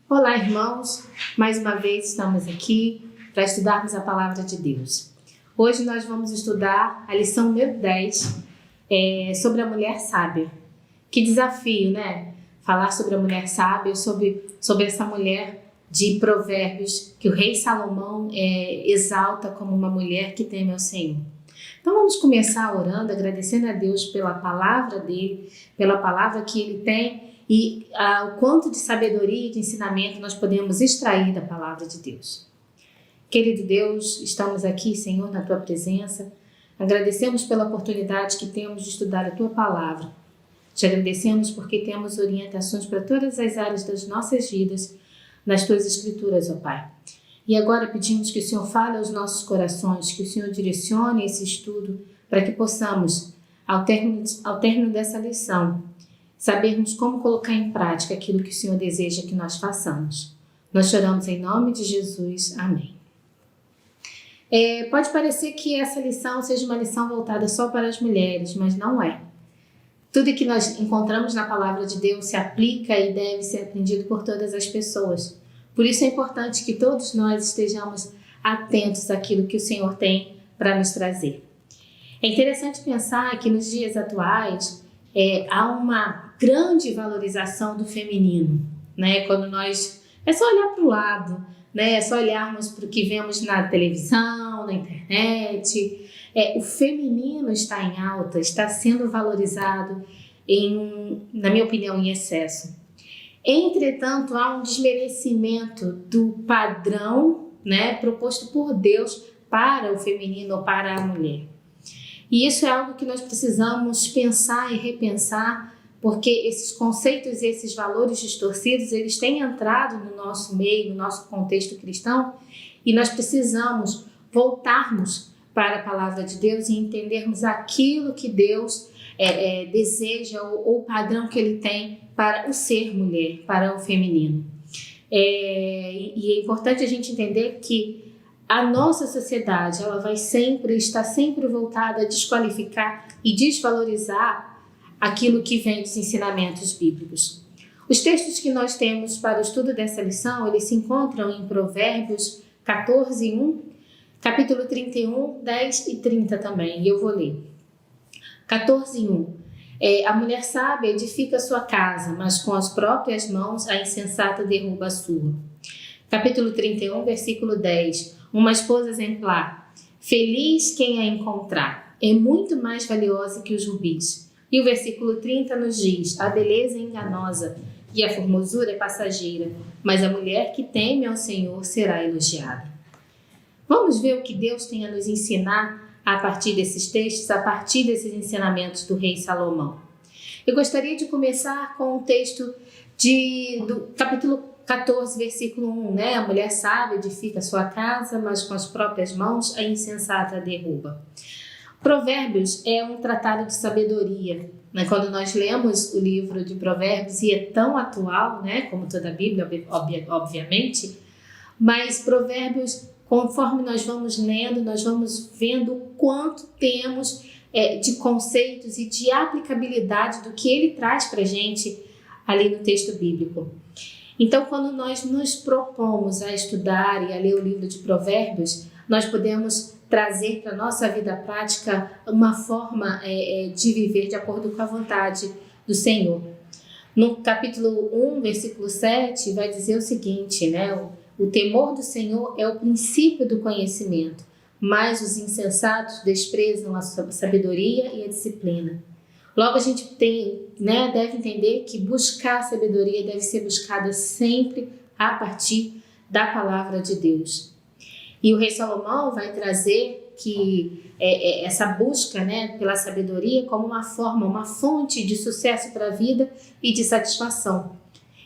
Olá, irmãos! Mais uma vez estamos aqui para estudarmos a Palavra de Deus. Hoje nós vamos estudar a lição número 10 sobre a mulher sábia. Que desafio, né? Falar sobre a mulher sábia, sobre essa mulher de Provérbios que o rei Salomão exalta como uma mulher que teme ao Senhor. Então vamos começar orando, agradecendo a Deus pela palavra dele, pela palavra que ele tem e o quanto de sabedoria e de ensinamento nós podemos extrair da palavra de Deus. Querido Deus, estamos aqui, Senhor, na Tua presença. Agradecemos pela oportunidade que temos de estudar a Tua palavra. Te agradecemos porque temos orientações para todas as áreas das nossas vidas nas Tuas Escrituras, ó Pai. E agora pedimos que o Senhor fale aos nossos corações, que o Senhor direcione esse estudo para que possamos, ao término dessa lição, sabermos como colocar em prática aquilo que o Senhor deseja que nós façamos. Nós choramos em nome de Jesus. Amém. Pode parecer que essa lição seja uma lição voltada só para as mulheres, mas não é. Tudo que nós encontramos na palavra de Deus se aplica e deve ser aprendido por todas as pessoas. Por isso é importante que todos nós estejamos atentos àquilo que o Senhor tem para nos trazer. É interessante pensar que nos dias atuais há uma grande valorização do feminino, né? Quando nós... É só olhar para o lado, né? É só olharmos para o que vemos na televisão, na internet. O feminino está em alta, está sendo valorizado, na minha opinião, em excesso. Entretanto, há um desmerecimento do padrão, né, proposto por Deus para o feminino ou para a mulher. E isso é algo que nós precisamos pensar e repensar, porque esses conceitos e esses valores distorcidos, eles têm entrado no nosso meio, no nosso contexto cristão, e nós precisamos voltarmos para a palavra de Deus e entendermos aquilo que Deus deseja ou o padrão que Ele tem para o ser mulher, para o feminino. E é importante a gente entender que a nossa sociedade ela vai estar sempre voltada a desqualificar e desvalorizar aquilo que vem dos ensinamentos bíblicos. Os textos que nós temos para o estudo dessa lição, eles se encontram em Provérbios 14, 1, capítulo 31, 10 e 30 também, e eu vou ler. 14, 1. A mulher sábia edifica sua casa, mas com as próprias mãos a insensata derruba a sua. Capítulo 31, versículo 10. Uma esposa exemplar. Feliz quem a encontrar. É muito mais valiosa que os rubis. E o versículo 30 nos diz: a beleza é enganosa e a formosura é passageira, mas a mulher que teme ao Senhor será elogiada. Vamos ver o que Deus tem a nos ensinar a partir desses textos, a partir desses ensinamentos do rei Salomão. Eu gostaria de começar com o texto do capítulo 14, versículo 1, né? A mulher sábia edifica sua casa, mas com as próprias mãos a insensata derruba. Provérbios é um tratado de sabedoria, né? Quando nós lemos o livro de Provérbios, e é tão atual, né? Como toda a Bíblia, obviamente, mas Provérbios, conforme nós vamos lendo, nós vamos vendo o quanto temos de conceitos e de aplicabilidade do que ele traz para a gente ali no texto bíblico. Então, quando nós nos propomos a estudar e a ler o livro de Provérbios, nós podemos trazer para a nossa vida prática uma forma de viver de acordo com a vontade do Senhor. No capítulo 1, versículo 7, vai dizer o seguinte, né? O temor do Senhor é o princípio do conhecimento, mas os insensatos desprezam a sabedoria e a disciplina. Logo, a gente deve entender que buscar a sabedoria deve ser buscada sempre a partir da palavra de Deus. E o rei Salomão vai trazer que essa busca, né, pela sabedoria como uma forma, uma fonte de sucesso para a vida e de satisfação.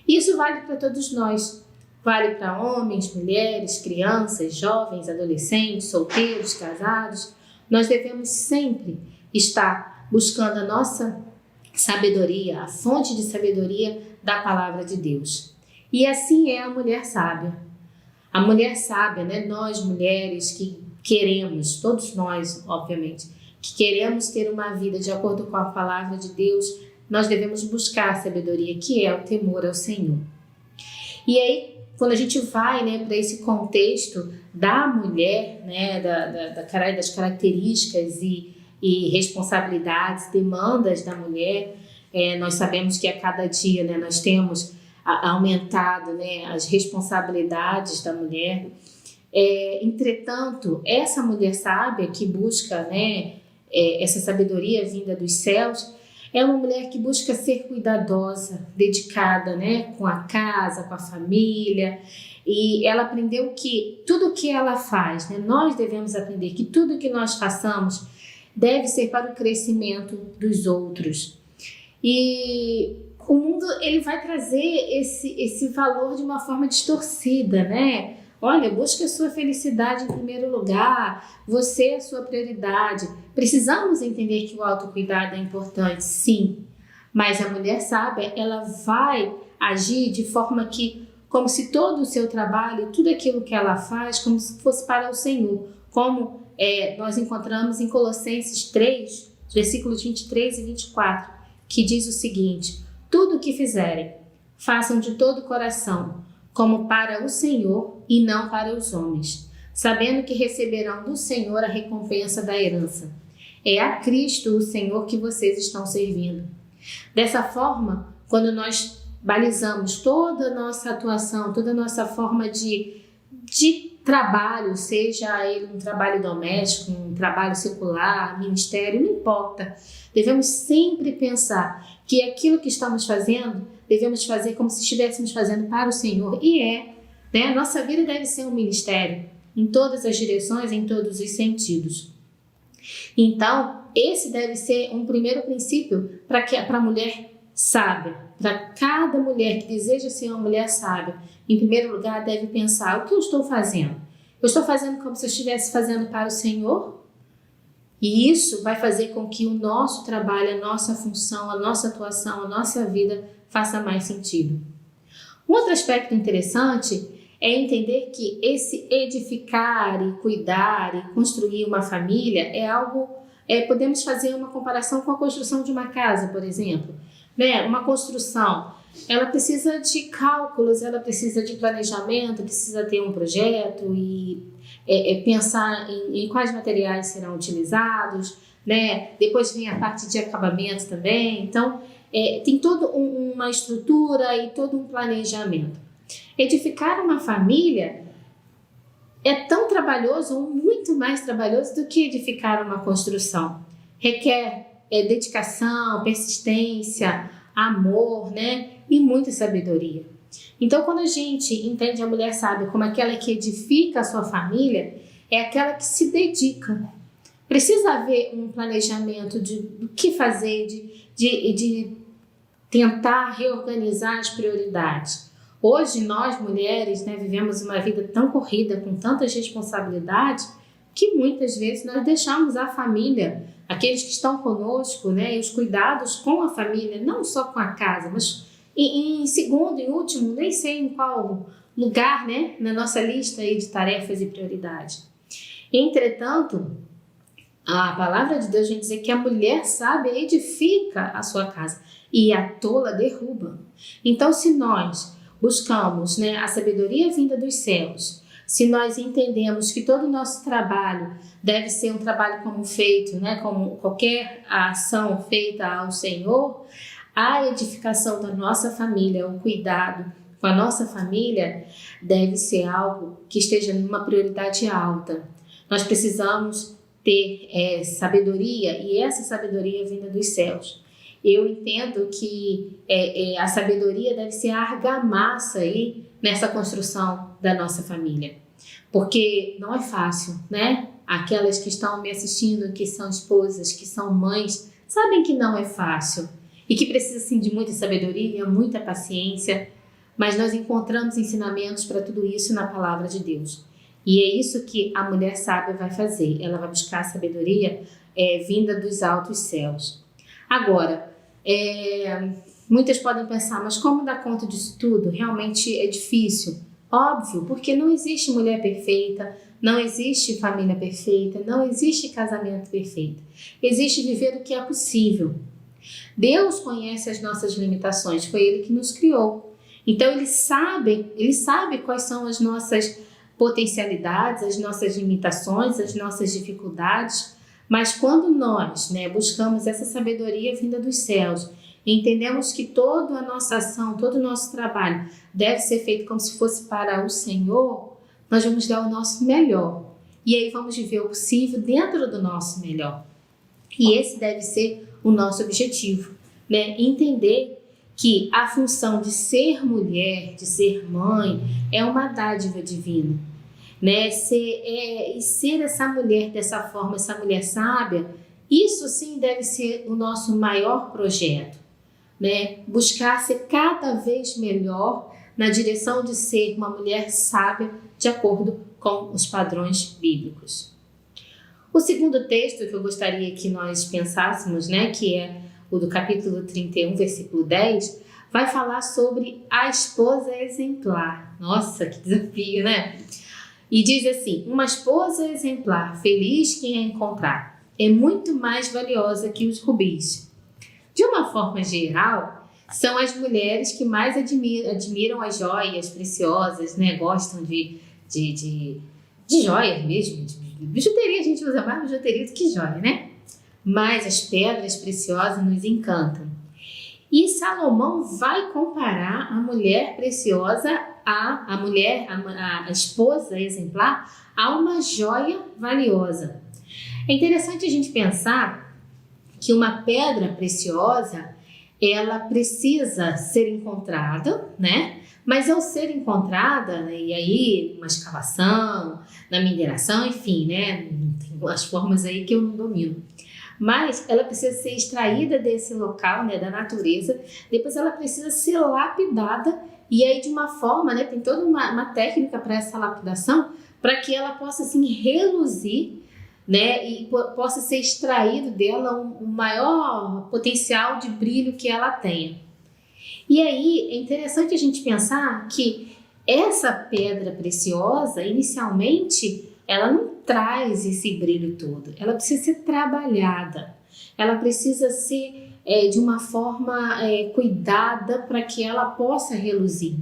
Isso vale para todos nós. Vale para homens, mulheres, crianças, jovens, adolescentes, solteiros, casados. Nós devemos sempre estar buscando a nossa sabedoria, a fonte de sabedoria da palavra de Deus. E assim é a mulher sábia. A mulher sábia, né? Nós mulheres que queremos, todos nós, obviamente, que queremos ter uma vida de acordo com a palavra de Deus, nós devemos buscar a sabedoria, que é o temor ao Senhor. E aí, quando a gente vai, né, para esse contexto da mulher, né, das características e responsabilidades, demandas da mulher, nós sabemos que a cada dia, né, nós temos aumentado, né, as responsabilidades da mulher. Entretanto, essa mulher sábia que busca, né, essa sabedoria vinda dos céus, é uma mulher que busca ser cuidadosa, dedicada, né, com a casa, com a família, e ela aprendeu que tudo que ela faz, né, nós devemos aprender que tudo que nós façamos deve ser para o crescimento dos outros. E o mundo, ele vai trazer esse valor de uma forma distorcida, né? Olha, busque a sua felicidade em primeiro lugar, você é a sua prioridade. Precisamos entender que o autocuidado é importante, sim, mas a mulher sábia, ela vai agir de forma que, como se todo o seu trabalho, tudo aquilo que ela faz, como se fosse para o Senhor, como nós encontramos em Colossenses 3, versículos 23 e 24, que diz o seguinte: tudo o que fizerem, façam de todo o coração, como para o Senhor e não para os homens, sabendo que receberão do Senhor a recompensa da herança. É a Cristo, o Senhor, que vocês estão servindo. Dessa forma, quando nós balizamos toda a nossa atuação, toda a nossa forma de trabalho, seja ele um trabalho doméstico, um trabalho secular, ministério, não importa. Devemos sempre pensar que aquilo que estamos fazendo, devemos fazer como se estivéssemos fazendo para o Senhor. E né? Nossa vida deve ser um ministério, em todas as direções, em todos os sentidos. Então, esse deve ser um primeiro princípio para a mulher sábia. Para cada mulher que deseja ser uma mulher sábia, em primeiro lugar, deve pensar: o que eu estou fazendo? Eu estou fazendo como se eu estivesse fazendo para o Senhor? E isso vai fazer com que o nosso trabalho, a nossa função, a nossa atuação, a nossa vida faça mais sentido. Um outro aspecto interessante é entender que esse edificar e cuidar e construir uma família é algo, podemos fazer uma comparação com a construção de uma casa, por exemplo. Né? Uma construção, ela precisa de cálculos, ela precisa de planejamento, precisa ter um projeto e pensar em quais materiais serão utilizados, né? Depois vem a parte de acabamento também. Então, tem toda uma estrutura e todo um planejamento. Edificar uma família é tão trabalhoso ou muito mais trabalhoso do que edificar uma construção. Requer dedicação, persistência, amor, né? E muita sabedoria. Então, quando a gente entende a mulher sábia como aquela que edifica a sua família, é aquela que se dedica. Precisa haver um planejamento do que fazer, de tentar reorganizar as prioridades. Hoje, nós mulheres, né, vivemos uma vida tão corrida, com tantas responsabilidades, que muitas vezes nós deixamos a família, aqueles que estão conosco, né, e os cuidados com a família, não só com a casa, mas em segundo, em último, nem sei em qual lugar, né, na nossa lista aí de tarefas e prioridades. Entretanto, a palavra de Deus vem dizer que a mulher sábia edifica a sua casa e a tola derruba. Então, se nós buscamos, né, a sabedoria vinda dos céus, se nós entendemos que todo o nosso trabalho deve ser um trabalho como feito, né, como qualquer ação feita ao Senhor, a edificação da nossa família, o cuidado com a nossa família deve ser algo que esteja numa prioridade alta. Nós precisamos ter sabedoria, e essa sabedoria vinda dos céus. Eu entendo que a sabedoria deve ser a argamassa aí nessa construção da nossa família. Porque não é fácil, né? Aquelas que estão me assistindo, que são esposas, que são mães, sabem que não é fácil e que precisa sim de muita sabedoria, muita paciência, mas nós encontramos ensinamentos para tudo isso na palavra de Deus. E é isso que a mulher sábia vai fazer. Ela vai buscar a sabedoria vinda dos altos céus. Agora, muitas podem pensar, mas como dar conta disso tudo? Realmente é difícil. Óbvio, porque não existe mulher perfeita, Não existe família perfeita, não existe casamento perfeito. Existe viver o que é possível. Deus conhece as nossas limitações, foi Ele que nos criou. Então Ele sabe quais são as nossas potencialidades, as nossas limitações, as nossas dificuldades. Mas quando nós, buscamos essa sabedoria vinda dos céus, entendemos que toda a nossa ação, todo o nosso trabalho deve ser feito como se fosse para o Senhor, nós vamos dar o nosso melhor. E aí vamos viver o possível dentro do nosso melhor. E esse deve ser o nosso objetivo, entender que a função de ser mulher, de ser mãe, é uma dádiva divina. Ser essa mulher dessa forma, essa mulher sábia, isso sim deve ser o nosso maior projeto. Buscar ser cada vez melhor na direção de ser uma mulher sábia de acordo com os padrões bíblicos. O segundo texto que eu gostaria que nós pensássemos, que é o do capítulo 31, versículo 10, vai falar sobre a esposa exemplar. Nossa, que desafio, né? E diz assim: uma esposa exemplar, feliz quem a encontrar, é muito mais valiosa que os rubis. De uma forma geral, são as mulheres que mais admiram as joias preciosas, gostam de joias mesmo, de bijuteria. A gente usa mais bijuteria do que joia, Mas as pedras preciosas nos encantam. E Salomão vai comparar a mulher preciosa, a esposa exemplar, a uma joia valiosa. É interessante a gente pensar que uma pedra preciosa, ela precisa ser encontrada, Mas ao ser encontrada, e aí uma escavação, na mineração, enfim, tem as formas aí que eu não domino. Mas ela precisa ser extraída desse local, da natureza, depois ela precisa ser lapidada, e aí de uma forma, tem toda uma técnica para essa lapidação, para que ela possa assim reluzir, e possa ser extraído dela o maior potencial de brilho que ela tenha. E aí é interessante a gente pensar que essa pedra preciosa, inicialmente, ela não traz esse brilho todo, ela precisa ser trabalhada, ela precisa ser de uma forma cuidada para que ela possa reluzir,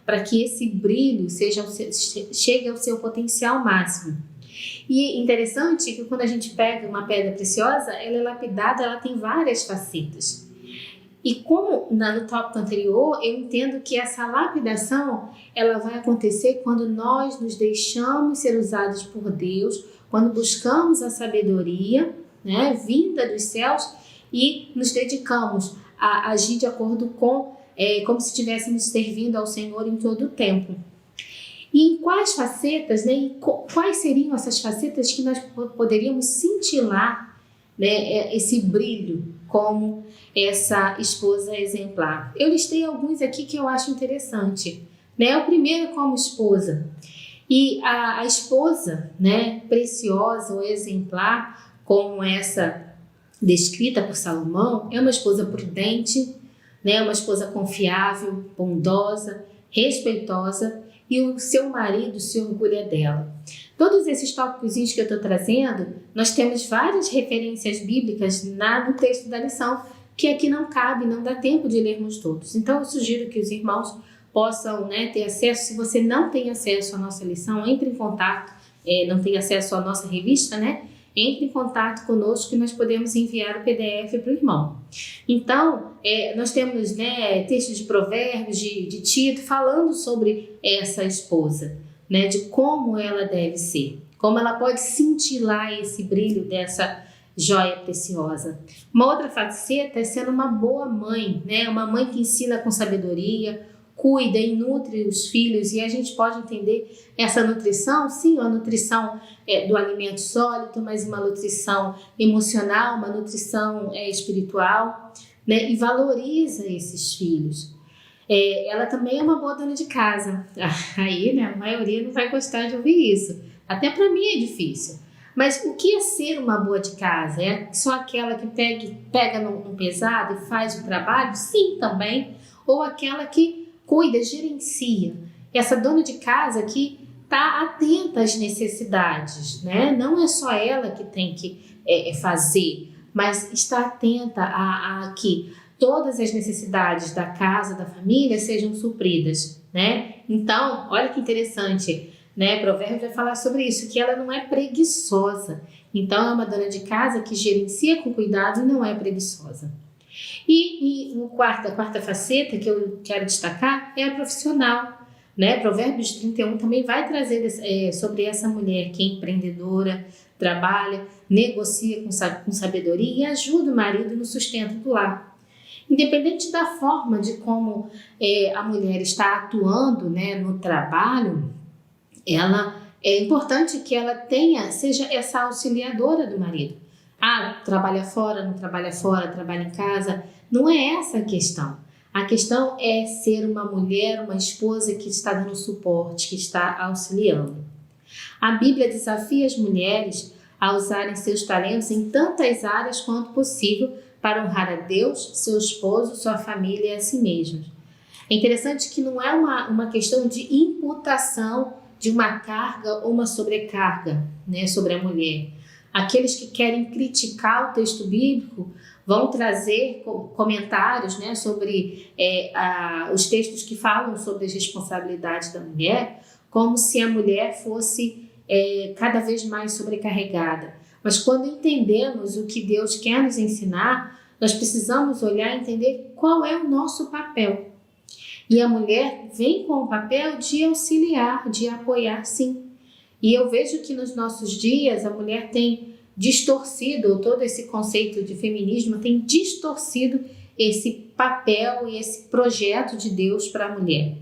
para que esse brilho chegue ao seu potencial máximo. E interessante que quando a gente pega uma pedra preciosa, ela é lapidada, ela tem várias facetas. E como no tópico anterior, eu entendo que essa lapidação ela vai acontecer quando nós nos deixamos ser usados por Deus, quando buscamos a sabedoria, vinda dos céus, e nos dedicamos a agir de acordo com, como se estivéssemos servindo ao Senhor em todo o tempo. E em quais facetas, quais seriam essas facetas que nós poderíamos cintilar, esse brilho como essa esposa exemplar? Eu listei alguns aqui que eu acho interessante. O primeiro, como esposa. E a esposa, preciosa ou exemplar, como essa descrita por Salomão, é uma esposa prudente, uma esposa confiável, bondosa, respeitosa, e o seu marido se orgulha dela. Todos esses tópicos que eu estou trazendo, nós temos várias referências bíblicas no texto da lição, que aqui não cabe, não dá tempo de lermos todos. Então eu sugiro que os irmãos possam ter acesso. Se você não tem acesso à nossa lição, entre em contato, não tem acesso à nossa revista, entre em contato conosco que nós podemos enviar o PDF para o irmão. Então, nós temos textos de Provérbios, de Tito, falando sobre essa esposa, de como ela deve ser, como ela pode cintilar esse brilho dessa joia preciosa. Uma outra faceta é sendo uma boa mãe, uma mãe que ensina com sabedoria, cuida e nutre os filhos, e a gente pode entender essa nutrição, sim, a nutrição do alimento sólido, mas uma nutrição emocional, uma nutrição espiritual, e valoriza esses filhos. Ela também é uma boa dona de casa. Aí, a maioria não vai gostar de ouvir isso. Até para mim é difícil. Mas o que é ser uma boa de casa? É só aquela que pega no pesado e faz o trabalho? Sim, também. Ou aquela que cuida, gerencia. Essa dona de casa que estar atenta às necessidades, né? Não é só ela que tem que fazer, mas estar atenta a que todas as necessidades da casa, da família sejam supridas, né? Então, olha que interessante, né? Provérbios vai falar sobre isso, que ela não é preguiçosa. Então, é uma dona de casa que gerencia com cuidado e não é preguiçosa. E a quarta faceta que eu quero destacar é a profissional, né? Provérbios 31 também vai trazer sobre essa mulher que é empreendedora, trabalha, negocia com sabedoria e ajuda o marido no sustento do lar. Independente da forma de como a mulher está atuando, né, no trabalho, é importante que ela seja essa auxiliadora do marido. Trabalha fora, não trabalha fora, trabalha em casa. Não é essa a questão. A questão é ser uma mulher, uma esposa que está dando suporte, que está auxiliando. A Bíblia desafia as mulheres a usarem seus talentos em tantas áreas quanto possível para honrar a Deus, seu esposo, sua família e a si mesmas. É interessante que não é uma questão de imputação de uma carga ou uma sobrecarga, né, sobre a mulher. Aqueles que querem criticar o texto bíblico vão trazer comentários, né, sobre os textos que falam sobre as responsabilidades da mulher, como se a mulher fosse cada vez mais sobrecarregada. Mas quando entendemos o que Deus quer nos ensinar, nós precisamos olhar e entender qual é o nosso papel. E a mulher vem com o papel de auxiliar, de apoiar, sim. E eu vejo que nos nossos dias a mulher tem distorcido, todo esse conceito de feminismo tem distorcido esse papel e esse projeto de Deus para a mulher.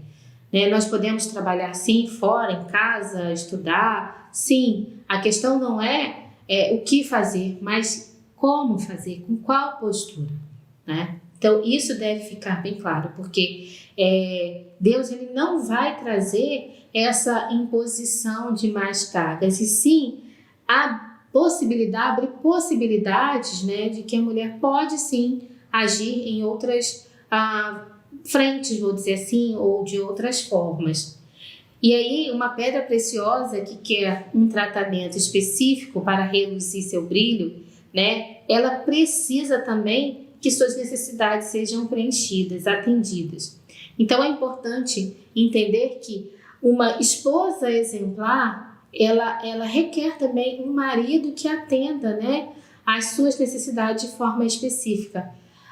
Né? Nós podemos trabalhar sim, fora, em casa, estudar, sim. A questão não é o que fazer, mas como fazer, com qual postura, né? Então isso deve ficar bem claro, porque Deus ele não vai trazer essa imposição de mais cargas, e sim abre possibilidades, né, de que a mulher pode sim agir em outras frentes, vou dizer assim, ou de outras formas. E aí, uma pedra preciosa que quer um tratamento específico para reluzir seu brilho, né, ela precisa também que suas necessidades sejam preenchidas, atendidas. Então, é importante entender que uma esposa exemplar, ela requer também um marido que atenda, né, às suas necessidades de forma específica.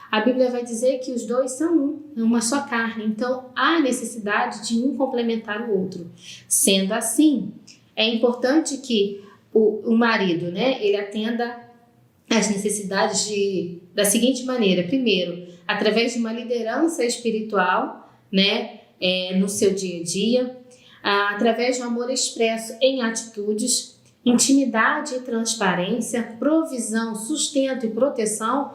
A Bíblia vai dizer que os dois são uma só carne, então há necessidade de um complementar o outro. Sendo assim, é importante que o marido, né, ele atenda às necessidades da seguinte maneira: primeiro, através de uma liderança espiritual, né, no seu dia a dia, através de um amor expresso em atitudes, intimidade e transparência, provisão, sustento e proteção.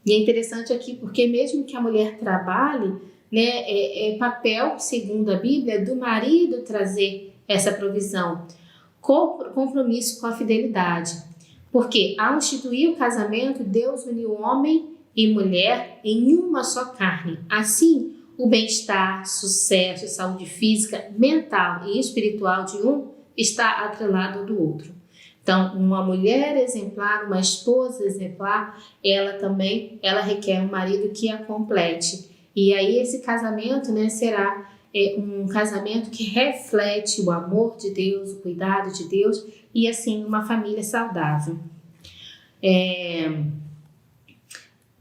E é interessante aqui porque mesmo que a mulher trabalhe, né, é papel, segundo a Bíblia, do marido trazer essa provisão, compromisso com a fidelidade. Porque ao instituir o casamento, Deus uniu homem e mulher em uma só carne. Assim, o bem-estar, sucesso, saúde física, mental e espiritual de um está atrelado ao do outro. Então, uma mulher exemplar, uma esposa exemplar, ela requer um marido que a complete. E aí esse casamento, né, será um casamento que reflete o amor de Deus, o cuidado de Deus e assim uma família saudável.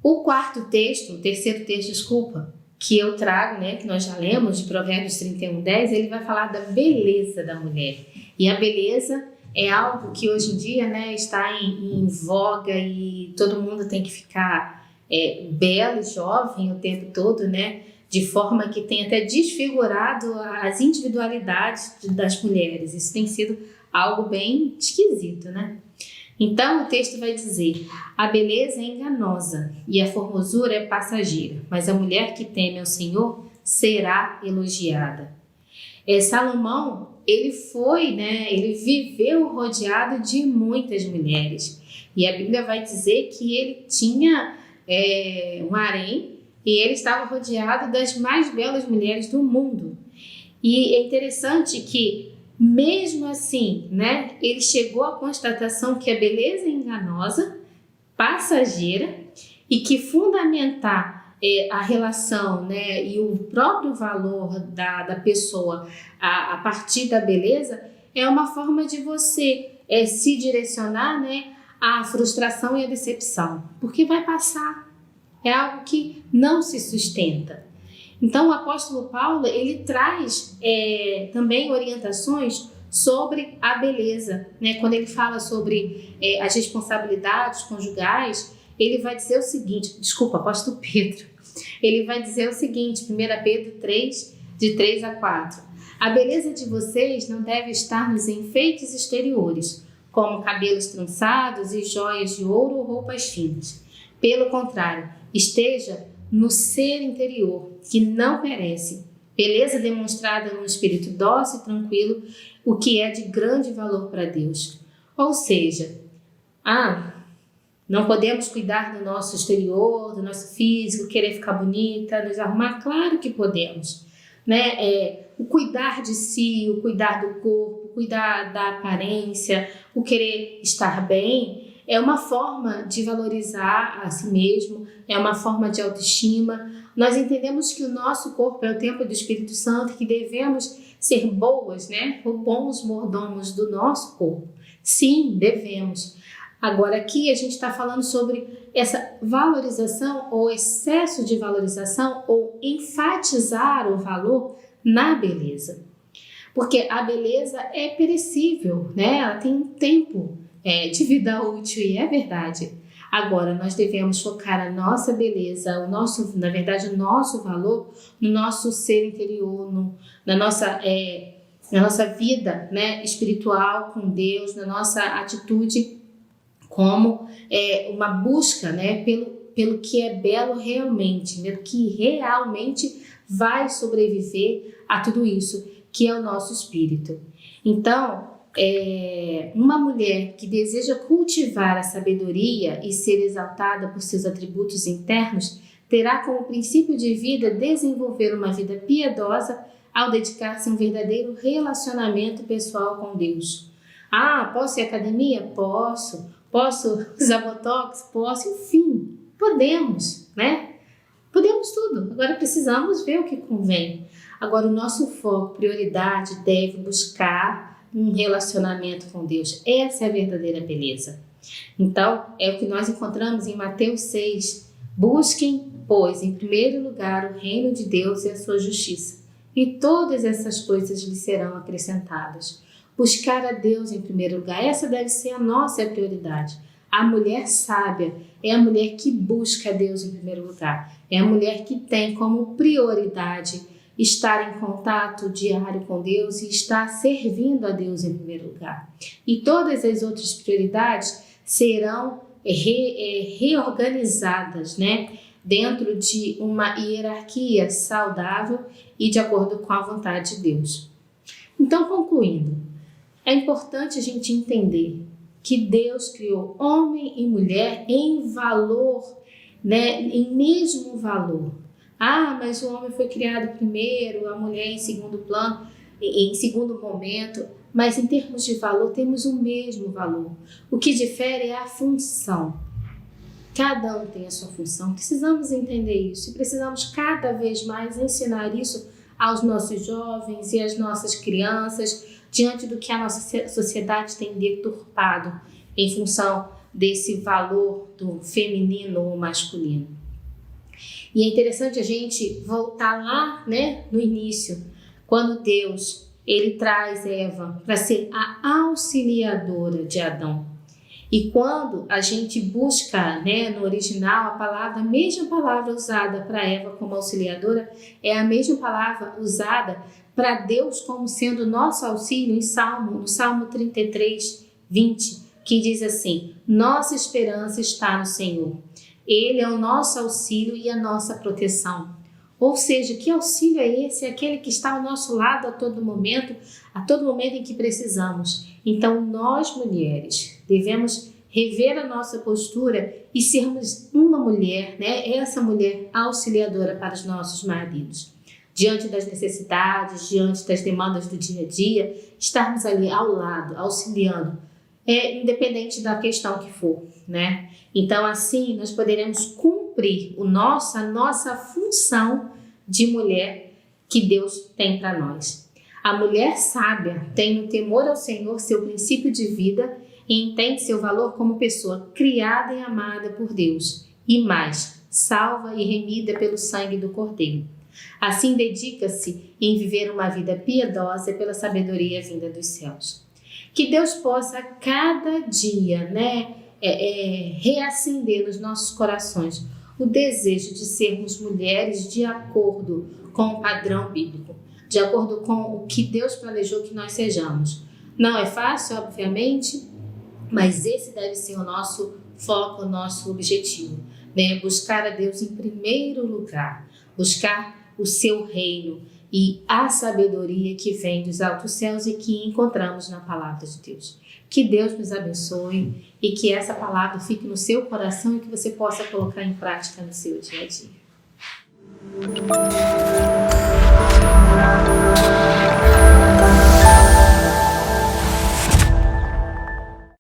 O terceiro texto, que eu trago, né, que nós já lemos de Provérbios 31:10, ele vai falar da beleza da mulher. E a beleza é algo que hoje em dia, né, está em voga e todo mundo tem que ficar belo e jovem o tempo todo, né, de forma que tem até desfigurado as individualidades das mulheres. Isso tem sido algo bem esquisito, né? Então o texto vai dizer: a beleza é enganosa e a formosura é passageira, mas a mulher que teme ao Senhor será elogiada. Salomão, ele viveu rodeado de muitas mulheres. E a Bíblia vai dizer que ele tinha um harém e ele estava rodeado das mais belas mulheres do mundo. E é interessante que Mesmo assim, né, ele chegou à constatação que a beleza é enganosa, passageira, e que fundamentar a relação, né, e o próprio valor da pessoa a partir da beleza é uma forma de você se direcionar, né, à frustração e à decepção, porque vai passar, é algo que não se sustenta. Então o apóstolo Paulo ele traz também orientações sobre a beleza, né? Quando ele fala sobre as responsabilidades conjugais, ele vai dizer o seguinte, apóstolo Pedro, ele vai dizer o seguinte, 1 Pedro 3, de 3 a 4, a beleza de vocês não deve estar nos enfeites exteriores, como cabelos trançados e joias de ouro ou roupas finas. Pelo contrário, esteja no ser interior, que não perece, beleza demonstrada num espírito dócil e tranquilo, o que é de grande valor para Deus. Ou seja, não podemos cuidar do nosso exterior, do nosso físico, querer ficar bonita, nos arrumar? Claro que podemos, né? O cuidar de si, o cuidar do corpo, o cuidar da aparência, o querer estar bem, é uma forma de valorizar a si mesmo, é uma forma de autoestima. Nós entendemos que o nosso corpo é o templo do Espírito Santo, que devemos ser boas, né? Ou bons mordomos do nosso corpo. Sim, devemos. Agora aqui a gente está falando sobre essa valorização ou excesso de valorização ou enfatizar o valor na beleza. Porque a beleza é perecível, né? Ela tem um tempo de vida útil e é verdade. Agora, nós devemos focar a nossa beleza, o nosso valor no nosso ser interior, na nossa vida, né, espiritual com Deus, na nossa atitude como uma busca, né, pelo que é belo realmente, pelo que realmente vai sobreviver a tudo isso, que é o nosso espírito. Então, uma mulher que deseja cultivar a sabedoria e ser exaltada por seus atributos internos terá como princípio de vida desenvolver uma vida piedosa ao dedicar-se a um verdadeiro relacionamento pessoal com Deus. Posso ir à academia? Posso. Posso usar botox? Posso. Enfim, podemos, né? Podemos tudo. Agora precisamos ver o que convém. Agora o nosso foco, prioridade, deve buscar um relacionamento com Deus. Essa é a verdadeira beleza. Então, é o que nós encontramos em Mateus 6. Busquem, pois, em primeiro lugar o reino de Deus e a sua justiça, e todas essas coisas lhe serão acrescentadas. Buscar a Deus em primeiro lugar, essa deve ser a nossa prioridade. A mulher sábia é a mulher que busca a Deus em primeiro lugar. É a mulher que tem como prioridade estar em contato diário com Deus e estar servindo a Deus em primeiro lugar. E todas as outras prioridades serão reorganizadas, né, dentro de uma hierarquia saudável e de acordo com a vontade de Deus. Então, concluindo, é importante a gente entender que Deus criou homem e mulher em valor, né, em mesmo valor. Mas o homem foi criado primeiro, a mulher em segundo plano, em segundo momento, mas em termos de valor temos o mesmo valor. O que difere é a função. Cada um tem a sua função, precisamos entender isso e precisamos cada vez mais ensinar isso aos nossos jovens e às nossas crianças, diante do que a nossa sociedade tem deturpado em função desse valor do feminino ou masculino. E é interessante a gente voltar lá, né, no início, quando Deus ele traz Eva para ser a auxiliadora de Adão. E quando a gente busca, né, no original, a mesma palavra usada para Eva como auxiliadora, é a mesma palavra usada para Deus como sendo nosso auxílio no Salmo 33, 20, que diz assim: nossa esperança está no Senhor. Ele é o nosso auxílio e a nossa proteção. Ou seja, que auxílio é esse? É aquele que está ao nosso lado a todo momento em que precisamos. Então, nós mulheres devemos rever a nossa postura e sermos uma mulher, né? Essa mulher auxiliadora para os nossos maridos. diante das necessidades, diante das demandas do dia a dia, estarmos ali ao lado, auxiliando, independente da questão que for, né? Então, assim, nós poderemos cumprir a nossa função de mulher que Deus tem para nós. A mulher sábia tem no temor ao Senhor seu princípio de vida e entende seu valor como pessoa criada e amada por Deus, e mais, salva e remida pelo sangue do Cordeiro. Assim, dedica-se em viver uma vida piedosa pela sabedoria vinda dos céus. Que Deus possa cada dia, reacender nos nossos corações o desejo de sermos mulheres de acordo com o padrão bíblico, de acordo com o que Deus planejou que nós sejamos. Não é fácil, obviamente, mas esse deve ser o nosso foco, o nosso objetivo, né? Buscar a Deus em primeiro lugar, buscar o seu reino e a sabedoria que vem dos altos céus e que encontramos na palavra de Deus. Que Deus nos abençoe e que essa palavra fique no seu coração e que você possa colocar em prática no seu dia a dia.